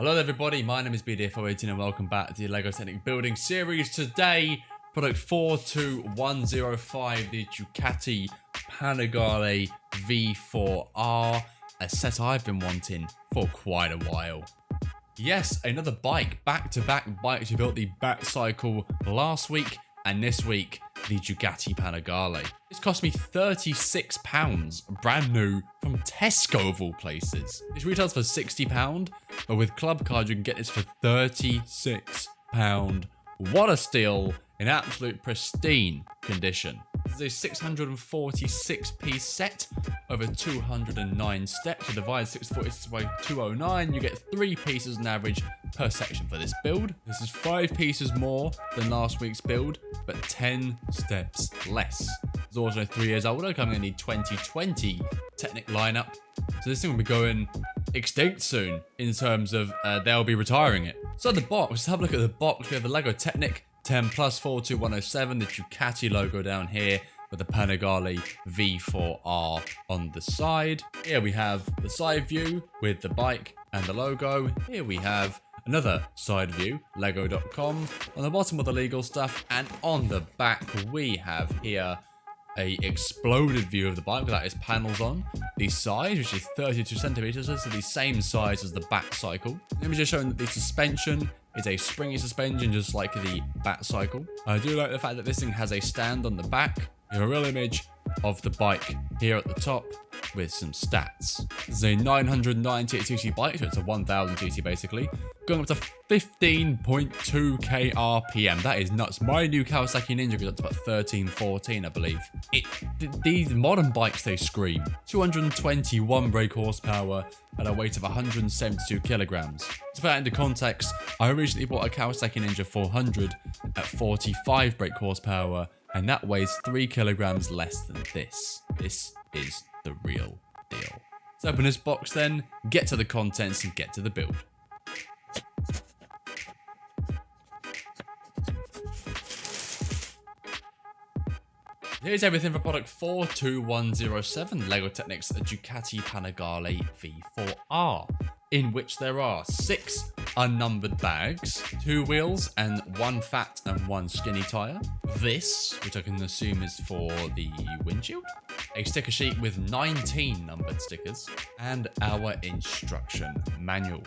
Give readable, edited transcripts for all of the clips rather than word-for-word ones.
Hello everybody, my name is BDF018 and welcome back to the LEGO Technic building series. Today, product 42105, the Ducati Panigale V4 R, a set I've been wanting for quite a while. Yes, another bike, back-to-back bikes. We built the Batcycle last week, and this week, the Ducati Panigale. This cost me £36, brand new, from Tesco of all places. This retails for £60, but with club cards you can get this for £36. What a steal, in absolute pristine condition. This is a 646-piece set over 209 steps. So divide 646 by 209, you get 3 pieces on average per section for this build. This is 5 pieces more than last week's build, but 10 steps less. It's also 3 years older, coming in the 2020 Technic lineup. So this thing will be going extinct soon in terms of they'll be retiring it. So the box, let's have a look at the box. We have the LEGO Technic 10 Plus 42107, the Ducati logo down here with the Panigale V4 R on the side. Here we have the side view with the bike and the logo. Here we have another side view, lego.com. On the bottom of the legal stuff, and on the back we have here a exploded view of the bike without its panels on. The size, which is 32 centimeters, so the same size as the Batcycle. Let me just show that the suspension is a springy suspension, just like the Batcycle. I do like the fact that this thing has a stand on the back. You have a real image of the bike here at the top with some stats. This is a 998 cc bike, so it's a 1000 cc basically, going up to 15.2k RPM. That is nuts. My new Kawasaki Ninja goes up to about 13, 14, I believe. These modern bikes, they scream. 221 brake horsepower at a weight of 172 kilograms. To put that into context, I recently bought a Kawasaki Ninja 400 at 45 brake horsepower, and that weighs 3 kilograms less than this. This is the real deal. Let's open this box then, get to the contents, and get to the build. Here's everything for product 42107, LEGO Technic's Ducati Panigale V4 R, in which there are 6 unnumbered bags, 2 wheels and 1 fat and 1 skinny tyre. This, which I can assume is for the windshield. A sticker sheet with 19 numbered stickers, and our instruction manual.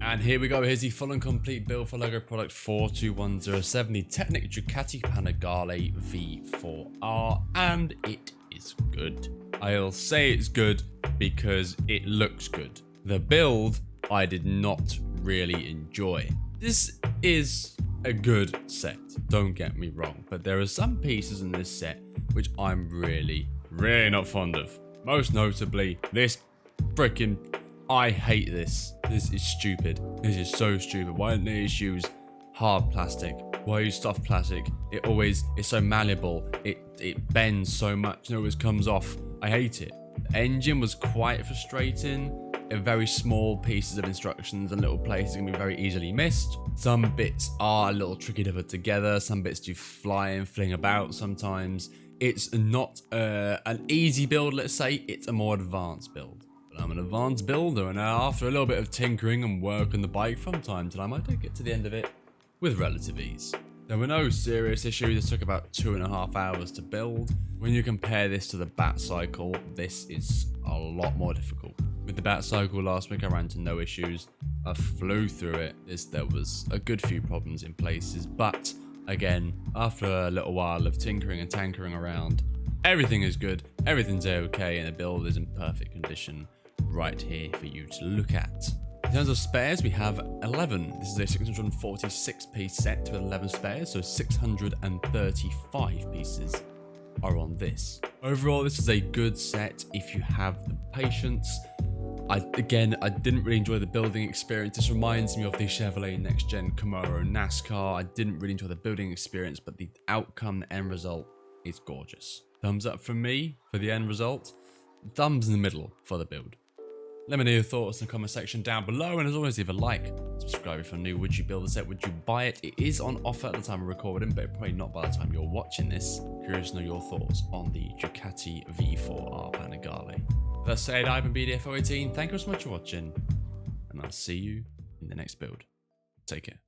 And here we go, here's the full and complete build for LEGO product 42107, the Technic Ducati Panigale V4 R, and it is good. I'll say it's good because it looks good. The build, I did not really enjoy. This is a good set, don't get me wrong, but there are some pieces in this set which I'm really not fond of. Most notably, this freaking... I hate this. This is stupid. This is so stupid. Why don't they just use hard plastic? Why use soft plastic? It always is so malleable. It bends so much and it always comes off. I hate it. The engine was quite frustrating. Very small pieces of instructions and little places can be very easily missed. Some bits are a little tricky to put together. Some bits do fly and fling about sometimes. It's not an easy build, let's say. It's a more advanced build. I'm an advanced builder, and after a little bit of tinkering and work on the bike from time to time, I do get to the end of it with relative ease. There were no serious issues. It took about 2.5 hours to build. When you compare this to the Bat Cycle, this is a lot more difficult. With the Bat Cycle last week, I ran into no issues. I flew through it. There was a good few problems in places, but again, after a little while of tinkering and tankering around, everything is good, everything's okay, and the build is in perfect condition right here for you to look at. In terms of spares, we have 11. This is a 646 piece set with 11 spares, so 635 pieces are on this. Overall, this is a good set if you have the patience. I didn't really enjoy the building experience. This reminds me of the Chevrolet Next Gen Camaro NASCAR. I didn't really enjoy the building experience, but the outcome, the end result is gorgeous. Thumbs up from me for the end result. Thumbs in the middle for the build. Let me know your thoughts in the comment section down below, and as always, leave a like, subscribe if you're new. Would you build the set? Would you buy it? It is on offer at the time of recording, but probably not by the time you're watching this. Curious to know your thoughts on the Ducati V4 R Panigale. That said, I've been BDF018. Thank you so much for watching, and I'll see you in the next build. Take care.